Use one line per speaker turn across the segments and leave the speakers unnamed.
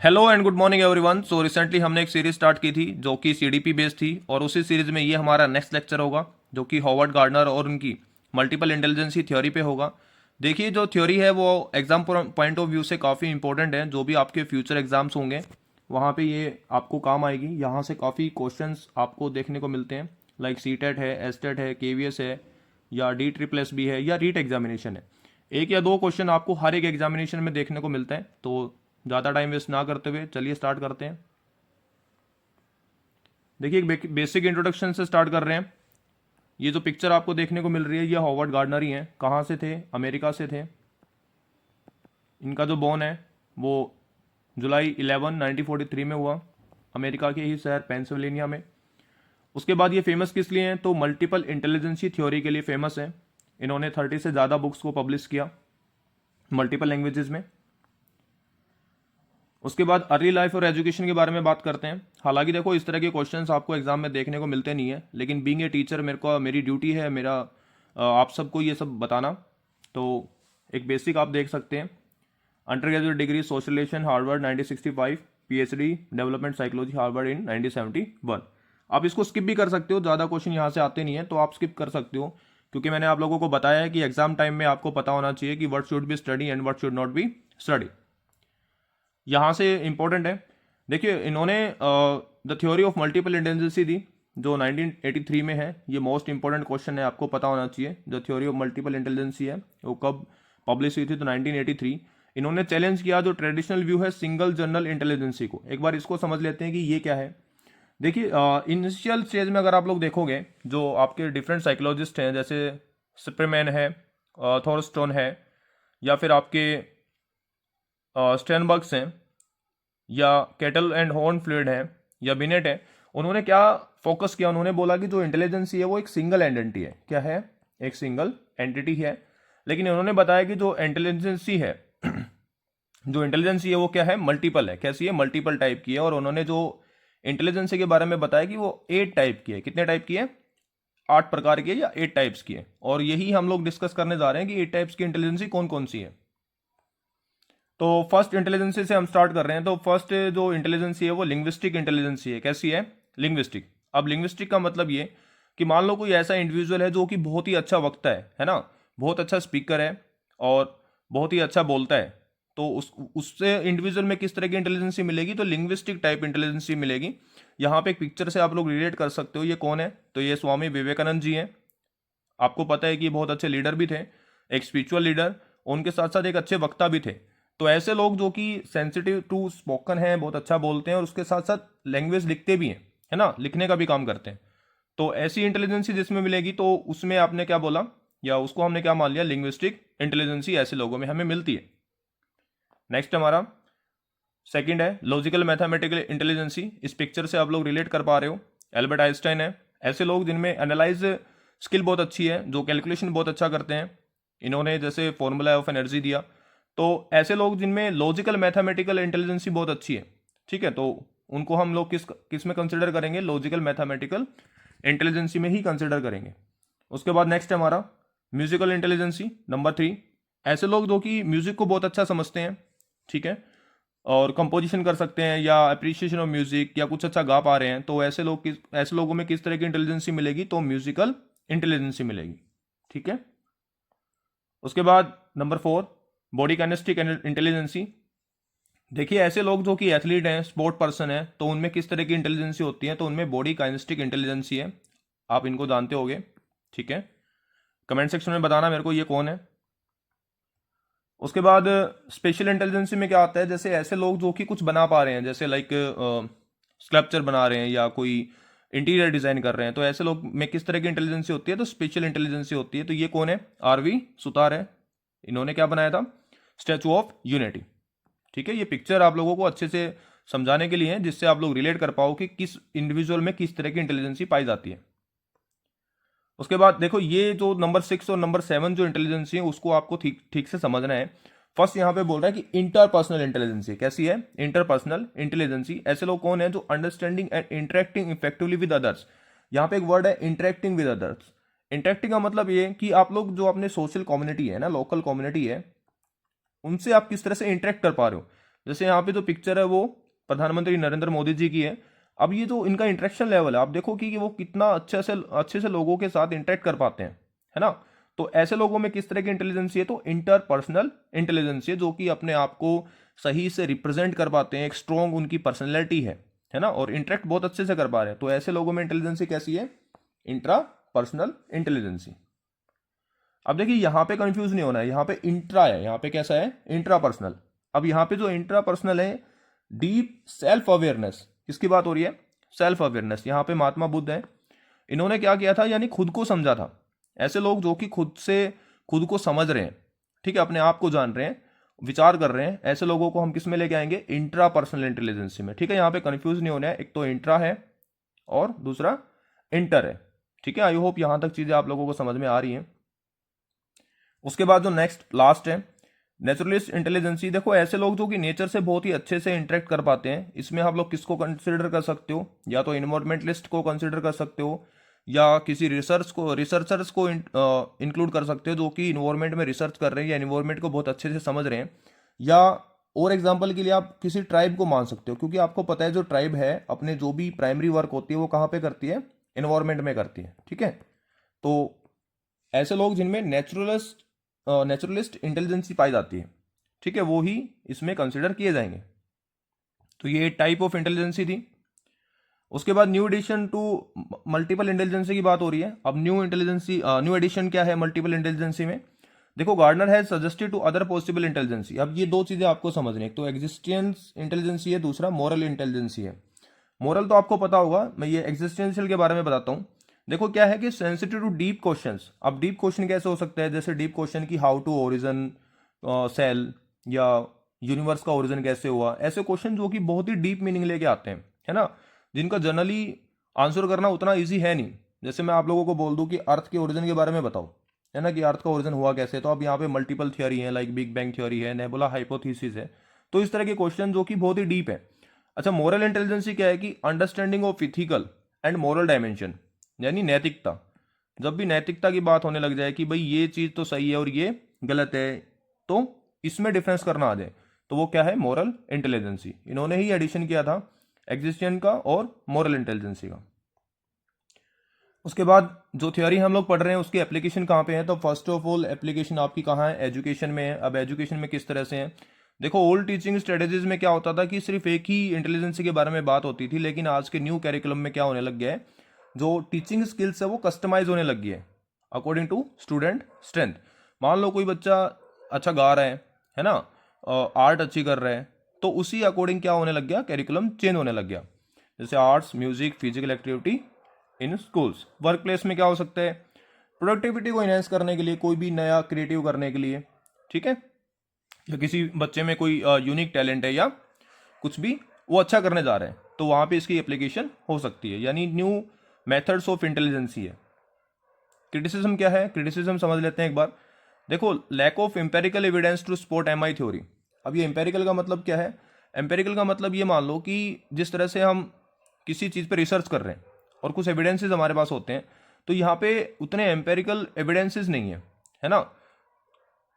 Hello and good morning everyone. So recently हमने एक series start की थी जो कि सीडीपी बेस्ड थी और उसी सीरीज में ये हमारा नेक्स्ट लेक्चर होगा जो कि हॉवर्ड गार्डनर और उनकी मल्टीपल इंटेलिजेंसी थ्योरी पे होगा। देखिए जो थ्योरी है वो एग्जाम पॉइंट ऑफ व्यू से काफ़ी इंपॉर्टेंट है। जो भी आपके फ्यूचर एग्जाम्स होंगे वहाँ पे ये आपको काम आएगी। यहाँ से काफ़ी क्वेश्चंस आपको देखने को मिलते हैं, लाइक सी टेट है, एस टेट है, केवीएस है, या डी ट्रिपल एस बी है, या रीट एग्जामिनेशन है। एक या दो क्वेश्चन आपको हर एक एग्जामिनेशन में देखने को मिलते हैं। तो ज़्यादा टाइम वेस्ट ना करते हुए चलिए स्टार्ट करते हैं। देखिए एक बेसिक इंट्रोडक्शन से स्टार्ट कर रहे हैं। ये जो पिक्चर आपको देखने को मिल रही है ये हॉवर्ड गार्डनर ही हैं। कहाँ से थे? अमेरिका से थे। इनका जो बॉर्न है वो जुलाई 11 1943 में हुआ, अमेरिका के ही शहर पेंसिल्वेनिया में। उसके बाद ये फेमस किस लिए हैं? तो मल्टीपल इंटेलिजेंसी थ्योरी के लिए फेमस है। इन्होंने 30 से ज़्यादा बुक्स को पब्लिश किया मल्टीपल लैंग्वेजेस में। उसके बाद अर्ली लाइफ और एजुकेशन के बारे में बात करते हैं। हालांकि देखो इस तरह के क्वेश्चंस आपको एग्जाम में देखने को मिलते नहीं है, लेकिन बीइंग ए टीचर मेरी ड्यूटी है, मेरा आप सबको ये सब बताना। तो एक बेसिक आप देख सकते हैं। Undergraduate degree social relation Harvard 1965, PhD development psychology Harvard in 1971। आप इसको स्किप भी कर सकते हो, ज़्यादा क्वेश्चन यहाँ से आते नहीं है तो आप स्किप कर सकते हो, क्योंकि मैंने आप लोगों को बताया है कि एग्जाम टाइम में आपको पता होना चाहिए कि what should be study and what should not be study. यहाँ से इंपॉर्टेंट है। देखिए इन्होंने the theory of multiple intelligences दी जो 1983 में है। ये मोस्ट इंपॉर्टेंट क्वेश्चन है, आपको पता होना चाहिए। जो थ्योरी ऑफ मल्टीपल इंटेलिजेंसी है वो कब पब्लिश हुई थी? तो 1983। इन्होंने चैलेंज किया जो ट्रेडिशनल व्यू है सिंगल जनरल इंटेलिजेंसी को। एक बार इसको समझ लेते हैं कि ये क्या है। देखिए इनिशियल स्टेज में अगर आप लोग देखोगे जो आपके डिफरेंट साइकोलॉजिस्ट हैं, जैसे स्परमैन है, थॉरस्टोन है, या फिर आपके स्टेनबर्ग्स हैं, या कैटल एंड हॉर्न फ्लूइड है, या बिनेट है, उन्होंने क्या फोकस किया? उन्होंने बोला कि जो इंटेलिजेंसी है वो एक सिंगल एंटिटी है। क्या है? एक सिंगल एंटिटी है। लेकिन उन्होंने बताया कि जो इंटेलिजेंसी है जो इंटेलिजेंसी है वो क्या है? मल्टीपल है। कैसी है? मल्टीपल टाइप की है। और उन्होंने जो इंटेलिजेंसी के बारे में बताया कि वो 8 टाइप की है। कितने टाइप की है? 8 प्रकार की है या 8 टाइप्स की है। और यही हम लोग डिस्कस करने जा रहे हैं कि 8 टाइप्स की इंटेलिजेंसी कौन कौन सी है। तो फर्स्ट इंटेलिजेंसी से हम स्टार्ट कर रहे हैं। तो फर्स्ट जो इंटेलिजेंसी है वो लिंग्विस्टिक इंटेलिजेंसी है। कैसी है? लिंग्विस्टिक। अब लिंग्विस्टिक का मतलब ये कि मान लो कोई ऐसा इंडिविजुअल है जो कि बहुत ही अच्छा वक्ता है ना, बहुत अच्छा स्पीकर है और बहुत ही अच्छा बोलता है। तो उससे इंडिविजुअल में किस तरह की इंटेलिजेंसी मिलेगी? तो लिंग्विस्टिक टाइप इंटेलिजेंसी मिलेगी। यहाँ पे एक पिक्चर से आप लोग रिलेट कर सकते हो। ये कौन है? तो ये स्वामी विवेकानंद जी हैं। आपको पता है कि ये बहुत अच्छे लीडर भी थे, एक स्पिरिचुअल लीडर, उनके साथ साथ एक अच्छे वक्ता भी थे। तो ऐसे लोग जो कि सेंसिटिव टू स्पोकन हैं, बहुत अच्छा बोलते हैं और उसके साथ साथ लैंग्वेज लिखते भी हैं, है ना, लिखने का भी काम करते हैं। तो ऐसी इंटेलिजेंसी जिसमें मिलेगी तो उसमें आपने क्या बोला, या उसको हमने क्या मान लिया? लिंग्विस्टिक इंटेलिजेंसी ऐसे लोगों में हमें मिलती है। नेक्स्ट हमारा सेकंड है लॉजिकल मैथमेटिकल इंटेलिजेंसी। इस पिक्चर से आप लोग रिलेट कर पा रहे हो, एल्बर्ट आइंस्टाइन है। ऐसे लोग जिनमें एनालाइज स्किल बहुत अच्छी है, जो कैलकुलेशन बहुत अच्छा करते हैं। इन्होंने जैसे फॉर्मूला ऑफ एनर्जी दिया। तो ऐसे लोग जिनमें लॉजिकल मैथमेटिकल इंटेलिजेंसी बहुत अच्छी है, ठीक है, तो उनको हम लोग किस किस में कंसिडर करेंगे? लॉजिकल मैथमेटिकल इंटेलिजेंसी में ही कंसिडर करेंगे। उसके बाद नेक्स्ट है हमारा म्यूजिकल इंटेलिजेंसी नंबर 3। ऐसे लोग जो कि म्यूजिक को बहुत अच्छा समझते हैं, ठीक है, और कंपोजिशन कर सकते हैं या अप्रिसिएशन ऑफ म्यूजिक या कुछ अच्छा गा पा रहे हैं। तो ऐसे लोगों में किस तरह की इंटेलिजेंसी मिलेगी? तो म्यूजिकल इंटेलिजेंसी मिलेगी, ठीक है। उसके बाद नंबर 4 बॉडी काइनेस्टिक इंटेलिजेंसी। देखिए ऐसे लोग जो कि एथलीट हैं, स्पोर्ट पर्सन है, तो उनमें किस तरह की इंटेलिजेंसी होती है? तो उनमें बॉडी काइनेस्टिक इंटेलिजेंसी है। आप इनको जानते होगे, ठीक है। कमेंट सेक्शन में बताना मेरे को ये कौन है। उसके बाद स्पेशल इंटेलिजेंसी में क्या आता है? जैसे ऐसे लोग जो कि कुछ बना पा रहे हैं, जैसे लाइक स्कल्पचर बना रहे हैं या कोई इंटीरियर डिजाइन कर रहे हैं। तो ऐसे लोग में किस तरह की इंटेलिजेंसी होती है? तो स्पेशल इंटेलिजेंसी होती है। तो ये कौन है? आरवी सुतार है। इन्होंने क्या बनाया था? स्टैचू ऑफ यूनिटी, ठीक है। ये पिक्चर आप लोगों को अच्छे से समझाने के लिए है, जिससे आप लोग रिलेट कर पाओ कि किस इंडिविजुअल में किस तरह की इंटेलिजेंसी पाई जाती है। उसके बाद देखो ये जो नंबर 6 और नंबर 7 जो इंटेलिजेंसी है उसको आपको ठीक ठीक से समझना है। फर्स्ट यहाँ पे बोल रहा है कि इंटरपर्सनल इंटेलिजेंसी। कैसी है? Interpersonal intelligence. ऐसे लोग कौन है? जो understanding and interacting effectively with others. यहाँ पे एक वर्ड है इंटरेक्टिंग विद अदर्स। इंटरेक्टिंग का मतलब ये कि आप लोग जो अपने सोशल कम्युनिटी है ना, लोकल कम्युनिटी है, उनसे आप किस तरह से इंटरेक्ट कर पा रहे हो। जैसे यहाँ पे जो पिक्चर है वो प्रधानमंत्री नरेंद्र मोदी जी की है। अब ये जो इनका इंटरेक्शन लेवल है आप देखो कि वो कितना अच्छे से लोगों के साथ इंटरेक्ट कर पाते हैं, है ना। तो ऐसे लोगों में किस तरह की इंटेलिजेंसी है, तो इंटरपर्सनल इंटेलिजेंसी है, जो कि अपने आप को सही से रिप्रेजेंट कर पाते हैं, एक स्ट्रॉन्ग उनकी पर्सनैलिटी है ना, और इंटरेक्ट बहुत अच्छे से कर पा रहे हैं। तो ऐसे लोगों में इंटेलिजेंसी कैसी है, इंट्रा पर्सनल इंटेलिजेंसी। अब देखिए यहाँ पे कंफ्यूज नहीं होना है, यहाँ पे इंट्रा है, यहाँ पे कैसा है, इंट्रा पर्सनल। अब यहाँ पे जो इंट्रा पर्सनल है, डीप सेल्फ अवेयरनेस, किसकी बात हो रही है, सेल्फ अवेयरनेस। यहाँ पे महात्मा बुद्ध है, इन्होंने क्या किया था, यानी खुद को समझा था। ऐसे लोग जो कि खुद को समझ रहे हैं, ठीक है, अपने आप को जान रहे हैं, विचार कर रहे हैं, ऐसे लोगों को हम किस में लेके आएंगे, इंट्रा पर्सनल इंटेलिजेंसी में। ठीक है, यहाँ पे कंफ्यूज नहीं होना है, एक तो इंट्रा है और दूसरा इंटर है। ठीक है, आई होप यहाँ तक चीजें आप लोगों को समझ में आ रही हैं। उसके बाद जो नेक्स्ट लास्ट है, नेचुरलिस्ट इंटेलिजेंसी। देखो ऐसे लोग जो कि नेचर से बहुत ही अच्छे से इंटरेक्ट कर पाते हैं, इसमें आप लोग किसको कंसिडर कर सकते हो, या तो इन्वायरमेंटलिस्ट को कंसिडर कर सकते हो, या किसी रिसर्चर्स को इंक्लूड कर सकते हो जो कि इन्वायरमेंट में रिसर्च कर रहे हैं या इन्वायरमेंट को बहुत अच्छे से समझ रहे हैं। या और एग्जाम्पल के लिए आप किसी ट्राइब को मान सकते हो, क्योंकि आपको पता है जो ट्राइब है अपने जो भी प्राइमरी वर्क होती है वो कहाँ पे करती है, इन्वायरमेंट में करती है। ठीक है, तो ऐसे लोग जिनमें नेचुरलिस्ट इंटेलिजेंसी पाई जाती है, ठीक है, वो ही इसमें कंसिडर किए जाएंगे। तो ये टाइप ऑफ इंटेलिजेंसी थी। उसके बाद new addition to multiple intelligence की बात हो रही है। अब न्यू एडिशन क्या है मल्टीपल इंटेलिजेंसी में, देखो Gardner has suggested two other possible intelligence. अब ये दो चीजें आपको समझनी है, एक तो एग्जिस्टेंस इंटेलिजेंसी है, दूसरा मॉरल इंटेलिजेंसी है। मॉरल तो आपको पता होगा, मैं ये एग्जिस्टेंशियल के बारे में बताता हूँ। देखो क्या है कि सेंसिटिव टू डीप क्वेश्चंस। अब डीप क्वेश्चन कैसे हो सकता है, जैसे डीप क्वेश्चन की हाउ टू ओरिजिन सेल, या यूनिवर्स का ओरिजिन कैसे हुआ, ऐसे क्वेश्चन जो कि बहुत ही डीप मीनिंग लेके आते हैं, है ना, जिनका जनरली आंसर करना उतना ईजी है नहीं। जैसे मैं आप लोगों को बोल दूं कि अर्थ के ओरिजिन के बारे में बताओ, है ना, कि अर्थ का ओरिजिन हुआ कैसे, तो अब यहाँ पे मल्टीपल थियोरी है, लाइक बिग बैंग थ्योरी है, नेबुला हाइपोथेसिस है। तो इस तरह के क्वेश्चन जो कि बहुत ही डीप है। अच्छा, मोरल इंटेलिजेंसी क्या है कि understanding of ethical and moral dimension, यानी नैतिकता। जब भी नैतिकता की बात होने लग जाए कि भाई ये चीज़ तो सही है और ये गलत है, तो इसमें डिफरेंस करना आ जाए, तो वो क्या है, मोरल इंटेलिजेंसी। इन्होंने ही एडिशन किया था एग्जिस्टेंस का और मोरल इंटेलिजेंसी का। उसके बाद जो थ्योरी हम लोग पढ़ रहे हैं उसकी एप्लीकेशन कहाँ पे है, तो फर्स्ट ऑफ ऑल एप्लीकेशन आपकी कहाँ है, एजुकेशन में है। अब एजुकेशन में किस तरह से है, देखो ओल्ड टीचिंग स्ट्रेटेजीज में क्या होता था कि सिर्फ एक ही इंटेलिजेंसी के बारे में बात होती थी, लेकिन आज के न्यू कैरिकुलम में क्या होने लग गया है, जो टीचिंग स्किल्स है वो कस्टमाइज होने लग गई है अकॉर्डिंग टू स्टूडेंट स्ट्रेंथ। मान लो कोई बच्चा अच्छा गा रहा है ना, आर्ट अच्छी कर रहा है, तो उसी अकॉर्डिंग क्या होने लग गया, कैरिकुलम चेंज होने लग गया। जैसे arts, music, physical activity in schools. Work place में क्या हो सकता है, प्रोडक्टिविटी को इनहेंस करने के लिए, कोई भी नया क्रिएटिव करने के लिए, ठीक है, या किसी बच्चे में कोई यूनिक टैलेंट है या कुछ भी वो अच्छा करने जा रहे हैं, तो वहाँ पे इसकी एप्लीकेशन हो सकती है, यानी न्यू मेथड्स ऑफ इंटेलिजेंसी है। क्रिटिसिज्म क्या है, क्रिटिसिज्म समझ लेते हैं एक बार। देखो lack of empirical evidence to support MI theory. अब ये एम्पेरिकल का मतलब क्या है, एम्पेरिकल का मतलब ये मान लो कि जिस तरह से हम किसी चीज़ पे रिसर्च कर रहे हैं और कुछ एविडेंसेस हमारे पास होते हैं, तो यहाँ पे उतने एम्पेरिकल एविडेंसेस नहीं है ना।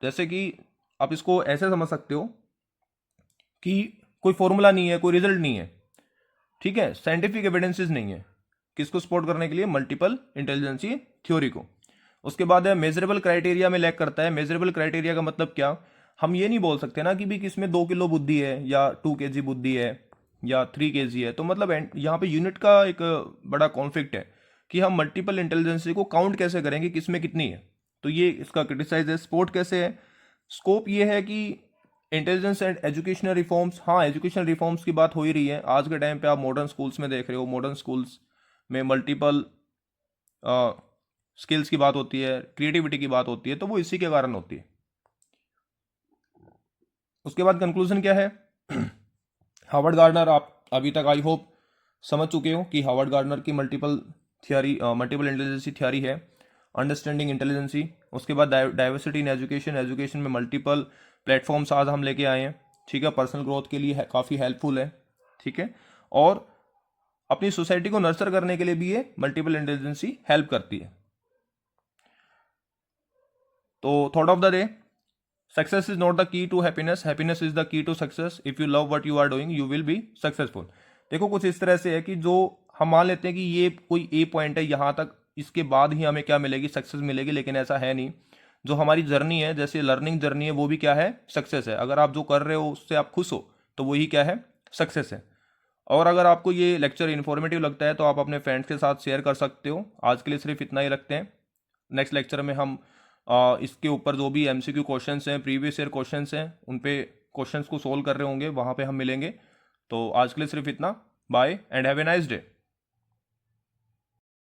जैसे कि आप इसको ऐसे समझ सकते हो कि कोई फॉर्मूला नहीं है, कोई रिजल्ट नहीं है, ठीक है, साइंटिफिक एविडेंसेस नहीं है किसको सपोर्ट करने के लिए, मल्टीपल इंटेलिजेंसी थ्योरी को। उसके बाद है मेजरेबल क्राइटेरिया में लैक करता है। मेजरेबल क्राइटेरिया का मतलब क्या, हम ये नहीं बोल सकते ना कि भी किसमें 2 किलो बुद्धि है या 2 kg बुद्धि है या 3 kg है, तो मतलब यहाँ पे यूनिट का एक बड़ा कॉन्फ्लिक्ट है कि हम मल्टीपल इंटेलिजेंसी को काउंट कैसे करेंगे, किसमें कितनी है। तो ये इसका क्रिटिसाइज है। सपोर्ट कैसे है, स्कोप ये है कि इंटेलिजेंस एंड एजुकेशनल रिफॉर्म्स। हाँ, एजुकेशनल रिफॉर्म्स की बात हो ही रही है आज के टाइम पे, आप मॉडर्न स्कूल्स में देख रहे हो, मॉडर्न स्कूल्स में मल्टीपल स्किल्स की बात होती है, क्रिएटिविटी की बात होती है, तो वो इसी के कारण होती है। उसके बाद कंक्लूजन क्या है, हार्वर्ड गार्डनर, आप अभी तक आई होप समझ चुके हो कि हार्वर्ड गार्डनर की मल्टीपल इंटेलिजेंसी थ्योरी है, अंडरस्टैंडिंग इंटेलिजेंसी। उसके बाद डाइवर्सिटी इन एजुकेशन, एजुकेशन में मल्टीपल प्लेटफॉर्म्स आज हम लेके आए हैं, ठीक है, पर्सनल ग्रोथ के लिए काफ़ी हेल्पफुल है, ठीक है, और अपनी सोसाइटी को नर्चर करने के लिए भी ये मल्टीपल इंटेलिजेंसी हेल्प करती है। तो thought of the day, success is not the key to happiness, happiness is the key to success. If you love what you are doing you will be successful. देखो कुछ इस तरह से है कि जो हम मान लेते हैं कि ये कोई ए पॉइंट है, यहाँ तक इसके बाद ही हमें क्या मिलेगी, सक्सेस मिलेगी, लेकिन ऐसा है नहीं। जो हमारी जर्नी है, जैसे लर्निंग जर्नी है, वो भी क्या है, सक्सेस है। अगर आप जो कर रहे हो उससे आप खुश हो तो वही क्या है, सक्सेस है। और अगर आपको ये लेक्चर इन्फॉर्मेटिव लगता है तो आप अपने फ्रेंड्स के साथ शेयर कर सकते हो। आज के लिए सिर्फ इतना ही रखते हैं। नेक्स्ट लेक्चर में हम इसके ऊपर जो भी एमसीक्यू क्वेश्चंस हैं, प्रीवियस ईयर क्वेश्चंस हैं, उन पे क्वेश्चंस को सोल्व कर रहे होंगे, वहाँ पे हम मिलेंगे। तो आज के लिए सिर्फ इतना। Bye and have a nice day.